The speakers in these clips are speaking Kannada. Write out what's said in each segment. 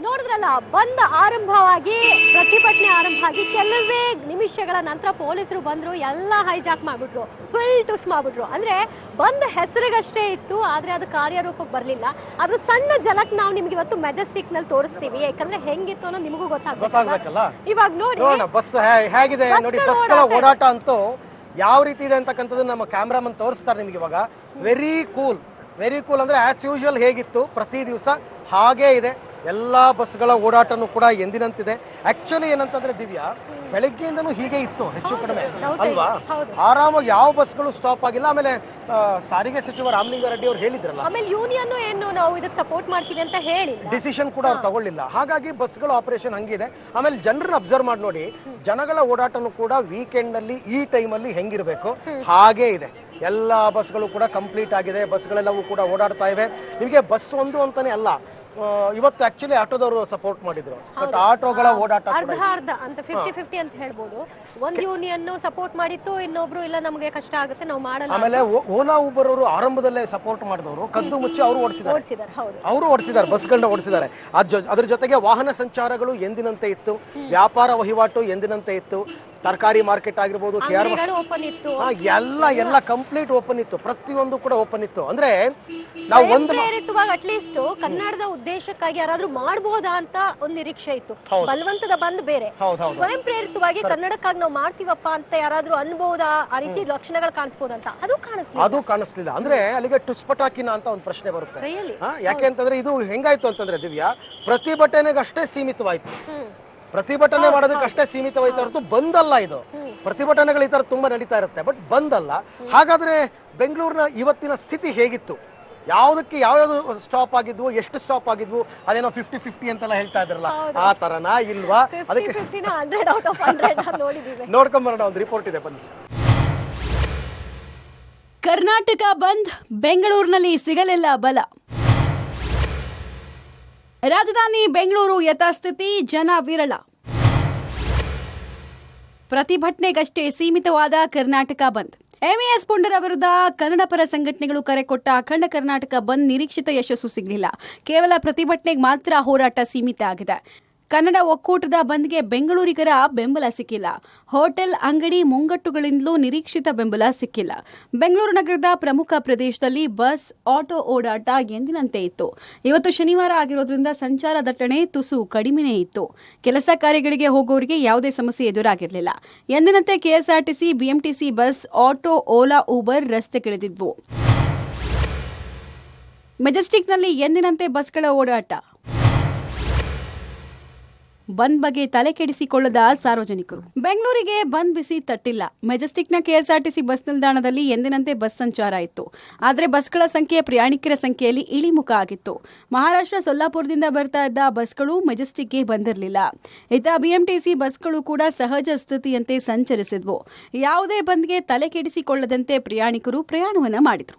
ನೋಡಿದ್ರಲ್ಲ, ಬಂದ್ ಆರಂಭವಾಗಿ ಪ್ರತಿಭಟನೆ ಆರಂಭ ಆಗಿ ಕೆಲವೇ ನಿಮಿಷಗಳ ನಂತರ ಪೊಲೀಸರು ಬಂದ್ರು, ಎಲ್ಲ ಹೈಜಾಕ್ ಮಾಡ್ಬಿಟ್ರು, ಫುಲ್ ಟುಸ್ ಮಾಡ್ಬಿಟ್ರು. ಅಂದ್ರೆ ಬಂದ್ ಹೆಸರಿಗಷ್ಟೇ ಇತ್ತು, ಆದ್ರೆ ಅದು ಕಾರ್ಯರೂಪಕ್ಕೆ ಬರ್ಲಿಲ್ಲ. ಅದು ಸಣ್ಣ ಜಲಕ್ ನಾವು ನಿಮ್ಗೆ ಇವತ್ತು ಮೆಜೆಸ್ಟಿಕ್ ನಲ್ಲಿ ತೋರಿಸ್ತೀವಿ, ಯಾಕಂದ್ರೆ ಹೆಂಗಿತ್ತು ಅನ್ನೋ ನಿಮಗೂ ಗೊತ್ತಾಗಬೇಕಲ್ಲ. ಇವಾಗ ನೋಡಿ ಬಸ್ ಹೇಗಿದೆ ನೋಡಿ, ಬಸ್ಗಳ ಓಡಾಟ ಅಂತೂ ಯಾವ ರೀತಿ ಇದೆ ಅಂತಕ್ಕಂಥದ್ದು ನಮ್ಮ ಕ್ಯಾಮ್ರಾಮನ್ ತೋರಿಸ್ತಾರೆ ನಿಮ್ಗೆ ಇವಾಗ. ವೆರಿ ಕೂಲ್ ಅಂದ್ರೆ ಆಸ್ ಯೂಶುವಲ್ ಹೇಗಿತ್ತು ಪ್ರತಿ ದಿವಸ ಹಾಗೇ ಇದೆ. ಎಲ್ಲಾ ಬಸ್ಗಳ ಓಡಾಟನೂ ಕೂಡ ಎಂದಿನಂತಿದೆ. ಆಕ್ಚುಲಿ ಏನಂತಂದ್ರೆ ದಿವ್ಯಾ, ಬೆಳಗ್ಗೆಯಿಂದನೂ ಹೀಗೆ ಇತ್ತು ಹೆಚ್ಚು ಕಡಿಮೆ ಅಲ್ವಾ? ಆರಾಮಾಗಿ ಯಾವ ಬಸ್ಗಳು ಸ್ಟಾಪ್ ಆಗಿಲ್ಲ. ಆಮೇಲೆ ಸಾರಿಗೆ ಸಚಿವ ರಾಮಲಿಂಗಾರೆಡ್ಡಿ ಅವ್ರು ಹೇಳಿದ್ರಲ್ಲ, ಆಮೇಲೆ ಯೂನಿಯನ್ ಏನು ನಾವು ಇದಕ್ಕೆ ಸಪೋರ್ಟ್ ಮಾಡ್ತೀವಿ ಅಂತ ಹೇಳಿ ಡಿಸಿಷನ್ ಕೂಡ ಅವ್ರು ತಗೊಳ್ಳಿಲ್ಲ. ಹಾಗಾಗಿ ಬಸ್ಗಳ ಆಪರೇಷನ್ ಹಂಗಿದೆ. ಆಮೇಲೆ ಜನರನ್ನ ಅಬ್ಸರ್ವ್ ಮಾಡಿ ನೋಡಿ, ಜನಗಳ ಓಡಾಟನೂ ಕೂಡ ವೀಕೆಂಡ್ ನಲ್ಲಿ ಈ ಟೈಮ್ ಅಲ್ಲಿ ಹೆಂಗಿರ್ಬೇಕು ಹಾಗೇ ಇದೆ. ಎಲ್ಲಾ ಬಸ್ಗಳು ಕೂಡ ಕಂಪ್ಲೀಟ್ ಆಗಿದೆ, ಬಸ್ಗಳೆಲ್ಲವೂ ಕೂಡ ಓಡಾಡ್ತಾ ಇವೆ. ನಿಮಗೆ ಬಸ್ ಒಂದು ಅಂತಾನೆ ಅಲ್ಲ, ಇವತ್ತು ಆಕ್ಚುಲಿ ಆಟೋದವರು ಸಪೋರ್ಟ್ ಮಾಡಿದ್ರು. ಬಟ್ ಆಟೋಗಳ ಓಡಾಟ ಅರ್ಧ ಅಂತ 50-50 ಅಂತ ಹೇಳ್ಬೋದು. ಒಂದ್ ಯೂನಿಯನ್ ಸಪೋರ್ಟ್ ಮಾಡಿತ್ತು, ಇನ್ನೊಬ್ರು ಇಲ್ಲ ನಮಗೆ ಕಷ್ಟ ಆಗುತ್ತೆ ನಾವು ಮಾಡಲ್ಲ. ಆಮೇಲೆ ಓಲಾ ಊಬರ್ ಅವರು ಆರಂಭದಲ್ಲೇ ಸಪೋರ್ಟ್ ಮಾಡಿದವರು ಕದ್ದು ಮುಚ್ಚಿ ಅವರು ಓಡಿಸಿದ್ದಾರೆ, ಬಸ್ಗಳನ್ನ ಓಡಿಸಿದ್ದಾರೆ. ಅದ್ರ ಜೊತೆಗೆ ವಾಹನ ಸಂಚಾರಗಳು ಎಂದಿನಂತೆ ಇತ್ತು, ವ್ಯಾಪಾರ ವಹಿವಾಟು ಎಂದಿನಂತೆ ಇತ್ತು. ತರಕಾರಿ ಮಾರ್ಕೆಟ್ ಆಗಿರ್ಬೋದು, ಎಲ್ಲ ಕಂಪ್ಲೀಟ್ ಓಪನ್ ಇತ್ತು, ಪ್ರತಿಯೊಂದು ಕೂಡ ಓಪನ್ ಇತ್ತು. ಅಂದ್ರೆ ನಾವು ಒಂದು ಅಟ್ಲೀಸ್ಟ್ ಕನ್ನಡದ ಉದ್ದೇಶಕ್ಕಾಗಿ ಯಾರಾದ್ರೂ ಮಾಡಬಹುದಾ ಅಂತ ಒಂದು ನಿರೀಕ್ಷೆ ಇತ್ತು. ಬಲವಂತದ ಬಂದ್ ಬೇರೆ, ಸ್ವಯಂ ಪ್ರೇರಿತವಾಗಿ ಕನ್ನಡಕ್ಕಾಗಿ ನಾವು ಮಾಡ್ತೀವಪ್ಪ ಅಂತ ಯಾರಾದ್ರೂ ಅನ್ಬಹುದಾ, ಆ ರೀತಿ ಲಕ್ಷಣಗಳು ಕಾಣಿಸಬಹುದಂತ ಅದು ಕಾಣಿಸ್ಲಿಲ್ಲ. ಅಂದ್ರೆ ಅಲ್ಲಿಗೆ ಟುಸ್ಪಟಾಕಿನ ಅಂತ ಒಂದು ಪ್ರಶ್ನೆ ಬರುತ್ತೆ. ಯಾಕೆ ಅಂತಂದ್ರೆ ಇದು ಹೆಂಗಾಯ್ತು ಅಂತಂದ್ರೆ ದಿವ್ಯಾ, ಪ್ರತಿಭಟನೆಗಷ್ಟೇ ಸೀಮಿತವಾಯ್ತು. ಪ್ರತಿಭಟನೆ ಮಾಡೋದಕ್ಕಷ್ಟೇ ಸೀಮಿತವಾಯ್ತು ಹೊರತು ಬಂದಲ್ಲ. ಇದು ಪ್ರತಿಭಟನೆಗಳು ಈ ತರ ತುಂಬಾ ನಡೀತಾ ಇರುತ್ತೆ, ಬಟ್ ಬಂದಲ್ಲ. ಹಾಗಾದ್ರೆ ಬೆಂಗಳೂರಿನ ಇವತ್ತಿನ ಸ್ಥಿತಿ ಹೇಗಿತ್ತು, ಯಾವ್ದಕ್ಕೆ ಯಾವ್ಯಾವ್ದು ಸ್ಟಾಪ್ ಆಗಿದ್ವು, ಎಷ್ಟು ಸ್ಟಾಪ್ ಆಗಿದ್ವು, ಅದೇನೋ 50-50 ಅಂತೆಲ್ಲ ಹೇಳ್ತಾ ಇದ್ರಲ್ಲ, ಆ ತರನಾ ಇಲ್ವಾ? ಅದಕ್ಕೆ ನೋಡ್ಕೊಂಬರೋಣ, ಒಂದು ರಿಪೋರ್ಟ್ ಇದೆ, ಬನ್ನಿ. ಕರ್ನಾಟಕ ಬಂದ್, ಬೆಂಗಳೂರಿನಲ್ಲಿ ಸಿಗಲಿಲ್ಲ ಬಲ. ರಾಜಧಾನಿ ಬೆಂಗಳೂರು ಯಥಾಸ್ಥಿತಿ, ಜನ ವಿರಳ. ಪ್ರತಿಭಟನೆಗಷ್ಟೇ ಸೀಮಿತವಾದ ಕರ್ನಾಟಕ ಬಂದ್. ಎಂಇಎಸ್ ಪುಂಡರ ವಿರುದ್ಧ ಕನ್ನಡ ಪರ ಸಂಘಟನೆಗಳು ಕರೆ ಕೊಟ್ಟ ಅಖಂಡ ಕರ್ನಾಟಕ ಬಂದ್ ನಿರೀಕ್ಷಿತ ಯಶಸ್ಸು ಸಿಗಲಿಲ್ಲ. ಕೇವಲ ಪ್ರತಿಭಟನೆಗೆ ಮಾತ್ರ ಹೋರಾಟ ಸೀಮಿತ ಆಗಿದೆ. ಕನ್ನಡ ಒಕ್ಕೂಟದ ಬಂದ್ಗೆ ಬೆಂಗಳೂರಿಗರ ಬೆಂಬಲ ಸಿಕ್ಕಿಲ್ಲ. ಹೋಟೆಲ್, ಅಂಗಡಿ, ಮುಂಗಟ್ಟುಗಳಿಂದಲೂ ನಿರೀಕ್ಷಿತ ಬೆಂಬಲ ಸಿಕ್ಕಿಲ್ಲ. ಬೆಂಗಳೂರು ನಗರದ ಪ್ರಮುಖ ಪ್ರದೇಶದಲ್ಲಿ ಬಸ್, ಆಟೋ ಓಡಾಟ ಎಂದಿನಂತೆ ಇತ್ತು. ಇವತ್ತು ಶನಿವಾರ ಆಗಿರೋದ್ರಿಂದ ಸಂಚಾರ ದಟ್ಟಣೆ ತುಸು ಕಡಿಮೆನೇ ಇತ್ತು. ಕೆಲಸ ಕಾರ್ಯಗಳಿಗೆ ಹೋಗೋರಿಗೆ ಯಾವುದೇ ಸಮಸ್ಯೆ ಎದುರಾಗಿರಲಿಲ್ಲ. ಎಂದಿನಂತೆ KSRTC, BMTC bus, auto, Ola, Uber ರಸ್ತೆಗಿಳಿದಿದ್ವು. ಮೆಜೆಸ್ಟಿಕ್ನಲ್ಲಿ ಎಂದಿನಂತೆ ಬಸ್ಗಳ ಓಡಾಟ. ಬಂದ್ ಬಗ್ಗೆ ತಲೆ ಕೆಡಿಸಿಕೊಳ್ಳದ ಸಾರ್ವಜನಿಕರು. ಬೆಂಗಳೂರಿಗೆ ಬಂದ್ ಬಿಸಿ ತಟ್ಟಿಲ್ಲ. ಮೆಜೆಸ್ಟಿಕ್ನ ಕೆಎಸ್ಆರ್ಟಿಸಿ ಬಸ್ ನಿಲ್ದಾಣದಲ್ಲಿ ಎಂದಿನಂತೆ ಬಸ್ ಸಂಚಾರ ಇತ್ತು. ಆದರೆ ಬಸ್ಗಳ ಸಂಖ್ಯೆ ಪ್ರಯಾಣಿಕರ ಸಂಖ್ಯೆಯಲ್ಲಿ ಇಳಿಮುಖ ಆಗಿತ್ತು. ಮಹಾರಾಷ್ಟ್ರ ಸೊಲ್ಲಾಪುರದಿಂದ ಬರ್ತಾ ಇದ್ದ ಬಸ್ಗಳು ಮೆಜೆಸ್ಟಿಕ್ಗೆ ಬಂದಿರಲಿಲ್ಲ. ಇತ್ತ ಬಿಎಂಟಿಸಿ ಬಸ್ಗಳು ಕೂಡ ಸಹಜ ಸ್ಥಿತಿಯಂತೆ ಸಂಚರಿಸಿದ್ವು. ಯಾವುದೇ ಬಂದ್ಗೆ ತಲೆ ಕೆಡಿಸಿಕೊಳ್ಳದಂತೆ ಪ್ರಯಾಣಿಕರು ಪ್ರಯಾಣವನ್ನ ಮಾಡಿದ್ರು.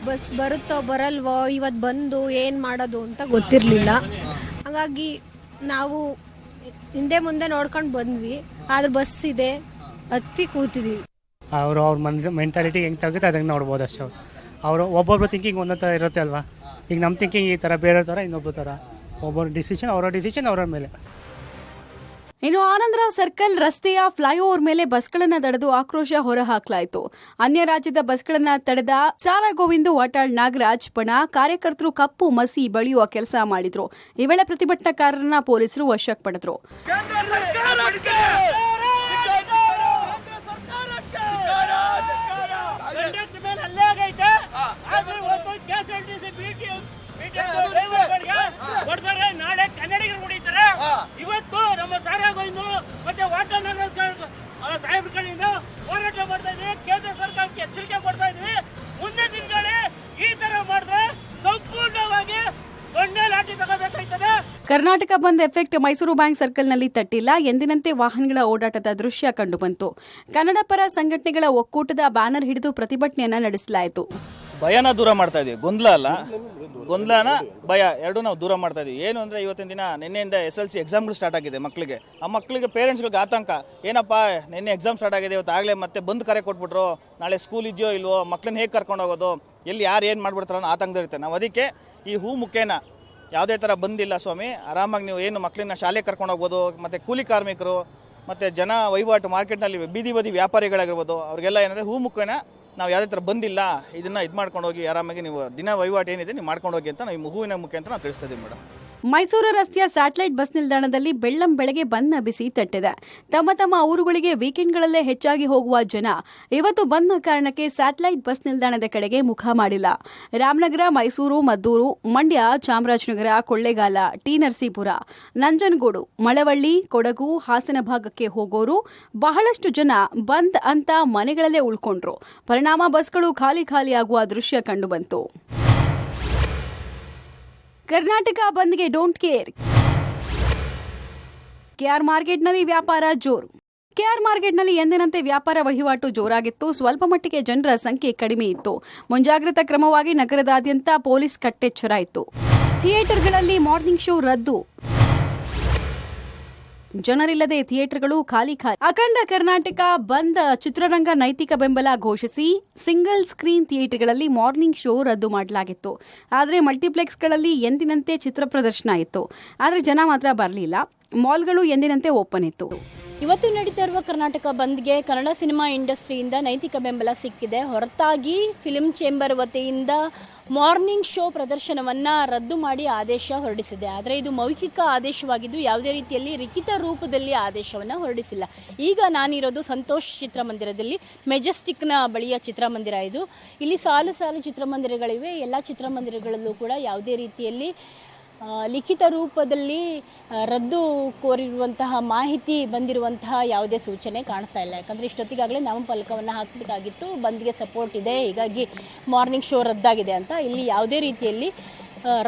ಬಸ್ ಬರುತ್ತೋ ಬರಲ್ವೋ, ಇವತ್ತು ಬಂದು ಏನ್ ಮಾಡೋದು ಅಂತ ಗೊತ್ತಿರಲಿಲ್ಲ. ಹಾಗಾಗಿ ನಾವು ಹಿಂದೆ ಮುಂದೆ ನೋಡ್ಕೊಂಡು ಬಂದ್ವಿ. ಆದ್ರೆ ಬಸ್ ಇದೆ, ಹತ್ತಿ ಕೂತಿದೀವಿ. ಅವ್ರ ಮೆಂಟಾಲಿಟಿ ಹೆಂಗೆ ತಗುತ್ತೆ ಅದಕ್ಕೆ ನೋಡ್ಬೋದು ಅಷ್ಟೇ. ಅವರು ಒಬ್ಬೊಬ್ರು ಥಿಂಕಿಂಗ್ ಒಂದೊಂದು ಥರ ಇರುತ್ತೆ ಅಲ್ವಾ. ಈಗ ನಮ್ಮ ಥಿಂಕಿಂಗ್ ಈ ಥರ, ಬೇರೆ ಥರ ಇನ್ನೊಬ್ಬ ಥರ. ಒಬ್ಬರು ಡಿಸಿಷನ್ ಅವರ ಮೇಲೆ. ಇನ್ನು ಆನಂದರಾವ್ ಸರ್ಕಲ್ ರಸ್ತೆಯ ಫ್ಲೈಓವರ್ ಮೇಲೆ ಬಸ್ಗಳನ್ನು ತಡೆದು ಆಕ್ರೋಶ ಹೊರಹಾಕಲಾಯಿತು. ಅನ್ಯ ರಾಜ್ಯದ ಬಸ್ಗಳನ್ನು ತಡೆದ ಸಾರಾ ಗೋವಿಂದು, ವಾಟಾಳ್ ನಾಗರಾಜ್ ಬಣ ಕಾರ್ಯಕರ್ತರು ಕಪ್ಪು ಮಸಿ ಬಳಿಯುವ ಕೆಲಸ ಮಾಡಿದ್ರು. ಈ ವೇಳೆ ಪ್ರತಿಭಟನಾಕಾರರನ್ನ ಪೊಲೀಸರು ವಶಕ್ಕೆ ಪಡೆದ್ರು. ನಾಳೆ ಕನ್ನಡಿಗರು ಹೊಡಿತಾರೆ. ಇವತ್ತು ನಮ್ಮ ಸಾರಾಗೋಯ್ದು ಮತ್ತೆ ವಾಟರ್ ಸಾಹೇಬ್ಗಳಿಂದ ಹೋರಾಟ ಮಾಡ್ತಾ ಇದ್ವಿ. ಕೇಂದ್ರ ಸರ್ಕಾರಕ್ಕೆ ಎಚ್ಚರಿಕೆ ಕೊಡ್ತಾ ಇದ್ವಿ. ಮುಂದೆ ದಿನಗಳಲ್ಲಿ ಈ ತರ ಮಾಡಿದ್ರೆ ಸಂಪೂರ್ಣವಾಗಿ ದೊಡ್ಡ ಲಾಠಿ ತಗೋಬೇಕಾಯ್ತದೆ. Karnataka bandh effect Mysuru bank ಸರ್ಕಲ್ನಲ್ಲಿ ತಟ್ಟಿಲ್ಲ. ಎಂದಿನಂತೆ ವಾಹನಗಳ ಓಡಾಟದ ದೃಶ್ಯ ಕಂಡುಬಂತು. ಕನ್ನಡ ಪರ ಸಂಘಟನೆಗಳ ಒಕ್ಕೂಟದ ಬ್ಯಾನರ್ ಹಿಡಿದು ಪ್ರತಿಭಟನೆಯನ್ನ ನಡೆಸಲಾಯಿತು. ಭಯನ ದೂರ ಮಾಡ್ತಾ ಇದೀವಿ. ಗೊಂದಲನ ಭಯ ಎರಡೂ ನಾವು ದೂರ ಮಾಡ್ತಾ ಇದೀವಿ. ಏನು ಅಂದರೆ ಇವತ್ತಿನ ದಿನ ನಿನ್ನೆಯಿಂದ SLC ಎಕ್ಸಾಮ್ಗಳು ಸ್ಟಾರ್ಟ್ ಆಗಿದೆ ಮಕ್ಕಳಿಗೆ. ಆ ಮಕ್ಕಳಿಗೆ ಪೇರೆಂಟ್ಸ್ಗಳಿಗೆ ಆತಂಕ, ಏನಪ್ಪ ನಿನ್ನೆ ಎಕ್ಸಾಮ್ ಸ್ಟಾರ್ಟ್ ಆಗಿದೆ, ಇವತ್ತು ಆಗಲೇ ಮತ್ತೆ ಬಂದು ಕರೆ ಕೊಟ್ಬಿಟ್ರು, ನಾಳೆ ಸ್ಕೂಲ್ ಇದೆಯೋ ಇಲ್ವೋ, ಮಕ್ಕಳನ್ನ ಹೇಗೆ ಕರ್ಕೊಂಡು ಹೋಗೋದು, ಎಲ್ಲಿ ಯಾರು ಏನು ಮಾಡ್ಬಿಡ್ತಾರೋ ಅನ್ನೋ ಆತಂಕದಿರುತ್ತೆ. ನಾವು ಅದಕ್ಕೆ ಈ ಹೂ ಮುಖೇನ ಯಾವುದೇ ಥರ ಬಂದಿಲ್ಲ ಸ್ವಾಮಿ. ಆರಾಮಾಗಿ ನೀವು ಏನು ಮಕ್ಕಳನ್ನ ಶಾಲೆಗೆ ಕರ್ಕೊಂಡು ಹೋಗ್ಬೋದು. ಮತ್ತು ಕೂಲಿ ಕಾರ್ಮಿಕರು ಮತ್ತು ಜನ ವಹಿವಾಟು ಮಾರ್ಕೆಟ್ನಲ್ಲಿ ಬೀದಿ ಬದಿ ವ್ಯಾಪಾರಿಗಳಾಗಿರ್ಬೋದು, ಅವ್ರಿಗೆಲ್ಲ ಏನಂದರೆ ಹೂ ಮುಖೇನ ನಾವು ಯಾವುದೇ ಥರ ಬಂದಿಲ್ಲ, ಇದನ್ನು ಇದು ಮಾಡ್ಕೊಂಡು ಹೋಗಿ ಆರಾಮಾಗಿ ನೀವು ದಿನ ವಹಿವಾಟು ಏನಿದೆ ನೀವು ಮಾಡ್ಕೊಂಡು ಹೋಗಿ ಅಂತ ನಾವು ಹೂವಿನ ಮುಖಾಂತರ ನಾವು ತಿಳಿಸ್ತಾ ಇದ್ದೀವಿ ಮೇಡಮ್. ಮೈಸೂರು ರಸ್ತೆಯ ಸ್ಯಾಟಲೈಟ್ ಬಸ್ ನಿಲ್ದಾಣದಲ್ಲಿ ಬೆಳ್ಳಂ ಬೆಳಗ್ಗೆ ಬಂದ್ನ ಬಿಸಿ ತಟ್ಟಿದೆ. ತಮ್ಮ ತಮ್ಮ ಊರುಗಳಿಗೆ ವೀಕೆಂಡ್ಗಳಲ್ಲೇ ಹೆಚ್ಚಾಗಿ ಹೋಗುವ ಜನ ಇವತ್ತು ಬಂದ್ನ ಕಾರಣಕ್ಕೆ ಸ್ಯಾಟಲೈಟ್ ಬಸ್ ನಿಲ್ದಾಣದ ಕಡೆಗೆ ಮುಖ ಮಾಡಿಲ್ಲ. ರಾಮನಗರ, ಮೈಸೂರು, ಮದ್ದೂರು, ಮಂಡ್ಯ, ಚಾಮರಾಜನಗರ, ಕೊಳ್ಳೇಗಾಲ, ಟಿ ನರಸೀಪುರ, ನಂಜನಗೂಡು, ಮಳವಳ್ಳಿ, ಕೊಡಗು, ಹಾಸನ ಭಾಗಕ್ಕೆ ಹೋಗೋರು ಬಹಳಷ್ಟು ಜನ ಬಂದ್ ಅಂತ ಮನೆಗಳಲ್ಲೇ ಉಳ್ಕೊಂಡ್ರು. ಪರಿಣಾಮ ಬಸ್ಗಳು ಖಾಲಿಯಾಗುವ ದೃಶ್ಯ ಕಂಡುಬಂತು. ಕರ್ನಾಟಕ ಬಂದ್ಗೆ ಡೋಂಟ್ ಕೇರ್. ಕೆಆರ್ ಮಾರ್ಕೆಟ್ನಲ್ಲಿ ವ್ಯಾಪಾರ ಜೋರು. ಕೆಆರ್ ಮಾರ್ಕೆಟ್ನಲ್ಲಿ ಎಂದಿನಂತೆ ವ್ಯಾಪಾರ ವಹಿವಾಟು ಜೋರಾಗಿತ್ತು. ಸ್ವಲ್ಪ ಮಟ್ಟಿಗೆ ಜನರ ಸಂಖ್ಯೆ ಕಡಿಮೆ ಇತ್ತು. ಮುಂಜಾಗ್ರತಾ ಕ್ರಮವಾಗಿ ನಗರದಾದ್ಯಂತ ಪೊಲೀಸ್ ಕಟ್ಟೆಚ್ಚರ ಇತ್ತು. ಥಿಯೇಟರ್ಗಳಲ್ಲಿ ಮಾರ್ನಿಂಗ್ ಶೋ ರದ್ದು. ಜನರಿಲ್ಲದೆ ಥಿಯೇಟರ್ಗಳು ಖಾಲಿ. ಅಖಂಡ ಕರ್ನಾಟಕ ಬಂದ್ ಚಿತ್ರರಂಗ ನೈತಿಕ ಬೆಂಬಲ ಘೋಷಿಸಿ ಸಿಂಗಲ್ ಸ್ಕ್ರೀನ್ ಥಿಯೇಟರ್ಗಳಲ್ಲಿ ಮಾರ್ನಿಂಗ್ ಶೋ ರದ್ದು ಮಾಡಲಾಗಿತ್ತು. ಆದರೆ ಮಲ್ಟಿಪ್ಲೆಕ್ಸ್ಗಳಲ್ಲಿ ಎಂದಿನಂತೆ ಚಿತ್ರ ಪ್ರದರ್ಶನ ಇತ್ತು. ಆದರೆ ಜನ ಮಾತ್ರ ಬರಲಿಲ್ಲ. ಮಾಲ್ಗಳು ಎಂದಿನಂತೆ ಓಪನ್ ಇತ್ತು. ಇವತ್ತು ನಡೀತಾ ಇರುವ ಕರ್ನಾಟಕ ಬಂದ್ಗೆ ಕನ್ನಡ ಸಿನಿಮಾ ಇಂಡಸ್ಟ್ರಿಯಿಂದ ನೈತಿಕ ಬೆಂಬಲ ಸಿಕ್ಕಿದೆ. ಹೊರತಾಗಿ ಫಿಲ್ಮ್ ಚೇಂಬರ್ ವತಿಯಿಂದ ಮಾರ್ನಿಂಗ್ ಶೋ ಪ್ರದರ್ಶನವನ್ನು ರದ್ದು ಮಾಡಿ ಆದೇಶ ಹೊರಡಿಸಿದೆ. ಆದರೆ ಇದು ಮೌಖಿಕ ಆದೇಶವಾಗಿದ್ದು ಯಾವುದೇ ರೀತಿಯಲ್ಲಿ ಲಿಖಿತ ರೂಪದಲ್ಲಿ ಆದೇಶವನ್ನು ಹೊರಡಿಸಿಲ್ಲ. ಈಗ ನಾನಿರೋದು ಸಂತೋಷ್ ಚಿತ್ರಮಂದಿರದಲ್ಲಿ, ಮೆಜೆಸ್ಟಿಕ್ನ ಬಳಿಯ ಚಿತ್ರಮಂದಿರ ಇದು. ಇಲ್ಲಿ ಸಾಲು ಚಿತ್ರಮಂದಿರಗಳಿವೆ. ಎಲ್ಲ ಚಿತ್ರಮಂದಿರಗಳಲ್ಲೂ ಕೂಡ ಯಾವುದೇ ರೀತಿಯಲ್ಲಿ ಲಿಖಿತ ರೂಪದಲ್ಲಿ ರದ್ದು ಕೋರಿರುವಂತಹ ಮಾಹಿತಿ ಬಂದಿರುವಂತಹ ಯಾವುದೇ ಸೂಚನೆ ಕಾಣಿಸ್ತಾ ಇಲ್ಲ. ಯಾಕಂದರೆ ಇಷ್ಟೊತ್ತಿಗಾಗಲೇ ನಾಮಫಲಕವನ್ನು ಹಾಕಬೇಕಾಗಿತ್ತು, ಬಂದ್ಗೆ ಸಪೋರ್ಟ್ ಇದೆ, ಹೀಗಾಗಿ ಮಾರ್ನಿಂಗ್ ಶೋ ರದ್ದಾಗಿದೆ ಅಂತ. ಇಲ್ಲಿ ಯಾವುದೇ ರೀತಿಯಲ್ಲಿ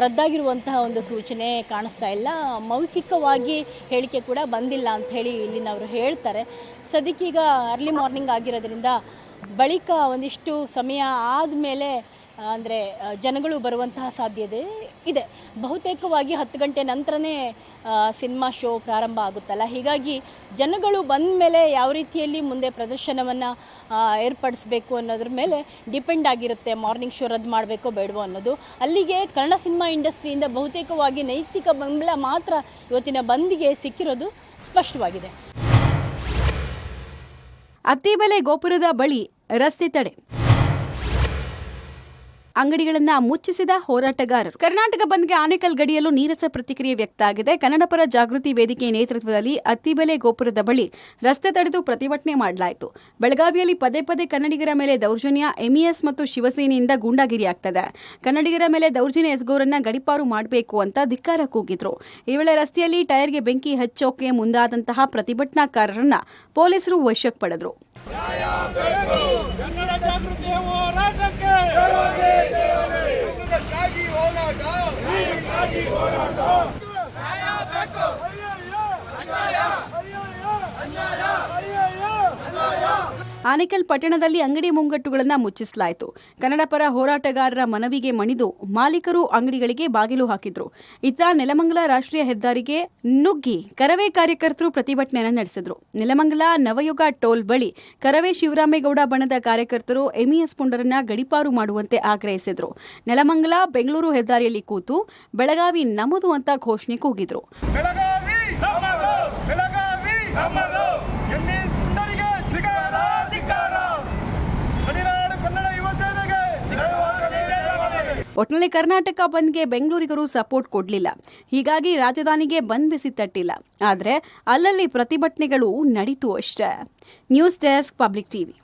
ರದ್ದಾಗಿರುವಂತಹ ಒಂದು ಸೂಚನೆ ಕಾಣಿಸ್ತಾ ಇಲ್ಲ. ಮೌಖಿಕವಾಗಿ ಹೇಳಿಕೆ ಕೂಡ ಬಂದಿಲ್ಲ ಅಂತ ಹೇಳಿ ಇಲ್ಲಿನವರು ಹೇಳ್ತಾರೆ. ಸದ್ಯಕ್ಕೀಗ ಅರ್ಲಿ ಮಾರ್ನಿಂಗ್ ಆಗಿರೋದ್ರಿಂದ ಬಳಿಕ ಒಂದಿಷ್ಟು ಸಮಯ ಆದಮೇಲೆ ಅಂದರೆ ಜನಗಳು ಬರುವಂತಹ ಸಾಧ್ಯತೆ ಇದೆ. ಬಹುತೇಕವಾಗಿ 10 ಗಂಟೆ ನಂತರನೇ ಸಿನಿಮಾ ಶೋ ಪ್ರಾರಂಭ ಆಗುತ್ತಲ್ಲ, ಹೀಗಾಗಿ ಜನಗಳು ಬಂದ ಮೇಲೆ ಯಾವ ರೀತಿಯಲ್ಲಿ ಮುಂದೆ ಪ್ರದರ್ಶನವನ್ನು ಏರ್ಪಡಿಸಬೇಕು ಅನ್ನೋದ್ರ ಮೇಲೆ ಡಿಪೆಂಡ್ ಆಗಿರುತ್ತೆ ಮಾರ್ನಿಂಗ್ ಶೋ ರದ್ದು ಮಾಡಬೇಕೋ ಬೇಡವೋ ಅನ್ನೋದು. ಅಲ್ಲಿಗೆ ಕನ್ನಡ ಸಿನಿಮಾ ಇಂಡಸ್ಟ್ರಿಯಿಂದ ಬಹುತೇಕವಾಗಿ ನೈತಿಕ ಬೆಂಬಲ ಮಾತ್ರ ಇವತ್ತಿನ ಬಂದ್ಗೆ ಸಿಕ್ಕಿರೋದು ಸ್ಪಷ್ಟವಾಗಿದೆ. ಅತ್ತಿಬೆಲೆ ಗೋಪುರದ ಬಳಿ ರಸ್ತೆ ತಡೆ. ಅಂಗಡಿಗಳನ್ನ ಮುಚ್ಚಿಸಿದ ಹೋರಾಟಗಾರರು. ಕರ್ನಾಟಕ ಬಂದ್ಗೆ ಆನೇಕಲ್ ಗಡಿಯಲ್ಲೂ ನೀರಸ ಪ್ರತಿಕ್ರಿಯೆ ವ್ಯಕ್ತ ಆಗಿದೆ. ಕನ್ನಡಪರ ಜಾಗೃತಿ ವೇದಿಕೆ ನೇತೃತ್ವದಲ್ಲಿ ಅತ್ತಿಬೆಲೆ ಗೋಪುರದ ಬಳಿ ರಸ್ತೆ ತಡೆದು ಪ್ರತಿಭಟನೆ ಮಾಡಲಾಯಿತು. ಬೆಳಗಾವಿಯಲ್ಲಿ ಪದೇ ಕನ್ನಡಿಗರ ಮೇಲೆ ದೌರ್ಜನ್ಯ, ಎಂಇಎಸ್ ಮತ್ತು ಶಿವಸೇನೆಯಿಂದ ಗೂಂಡಾಗಿರಿ ಆಗ್ತದೆ. ಕನ್ನಡಿಗರ ಮೇಲೆ ದೌರ್ಜನ್ಯ ಎಸಗೋರನ್ನ ಗಡಿಪಾರು ಮಾಡಬೇಕು ಅಂತ ಧಿಕ್ಕಾರ ಕೂಗಿದ್ರು. ಈ ವೇಳೆ ರಸ್ತೆಯಲ್ಲಿ ಟೈರ್ಗೆ ಬೆಂಕಿ ಹಚ್ಚೋಕೆ ಮುಂದಾದಂತಹ ಪ್ರತಿಭಟನಾಕಾರರನ್ನ ಪೊಲೀಸರು ವಶಕ್ಕೆ ಪಡೆದ್ರು. ಆನೇಕಲ್ ಪಟ್ಟಣದಲ್ಲಿ ಅಂಗಡಿ ಮುಂಗಟ್ಟುಗಳನ್ನು ಮುಚ್ಚಿಸಲಾಯಿತು. ಕನ್ನಡ ಪರ ಹೋರಾಟಗಾರರ ಮನವಿಗೆ ಮಣಿದು ಮಾಲೀಕರು ಅಂಗಡಿಗಳಿಗೆ ಬಾಗಿಲು ಹಾಕಿದ್ರು. ಇತ್ತ ನೆಲಮಂಗಲ ರಾಷ್ಟ್ರೀಯ ಹೆದ್ದಾರಿಗೆ ನುಗ್ಗಿ ಕರವೇ ಕಾರ್ಯಕರ್ತರು ಪ್ರತಿಭಟನೆಯನ್ನು ನಡೆಸಿದ್ರು. ನೆಲಮಂಗಲ ನವಯುಗ ಟೋಲ್ ಬಳಿ ಕರವೇ ಶಿವರಾಮೇಗೌಡ ಬಣದ ಕಾರ್ಯಕರ್ತರು ಎಂಇಎಸ್ ಪುಂಡರನ್ನ ಗಡಿಪಾರು ಮಾಡುವಂತೆ ಆಗ್ರಹಿಸಿದ್ರು. ನೆಲಮಂಗಲ ಬೆಂಗಳೂರು ಹೆದ್ದಾರಿಯಲ್ಲಿ ಕೂತು ಬೆಳಗಾವಿ ನಮ್ಮದು ಅಂತ ಘೋಷಣೆ ಕೂಗಿದ್ರು. ಒಟ್ಟಿನಲ್ಲಿ ಕರ್ನಾಟಕ ಬಂದ್ಗೆ ಬೆಂಗಳೂರಿಗರು ಸಪೋರ್ಟ್ ಕೊಡಲಿಲ್ಲ. ಹೀಗಾಗಿ ರಾಜಧಾನಿಗೆ ಬಂದ್ ಬಿಸಿ ತಟ್ಟಿಲ್ಲ. ಆದರೆ ಅಲ್ಲಲ್ಲಿ ಪ್ರತಿಭಟನೆಗಳು ನಡೀತು ಅಷ್ಟೇ. News desk, public TV.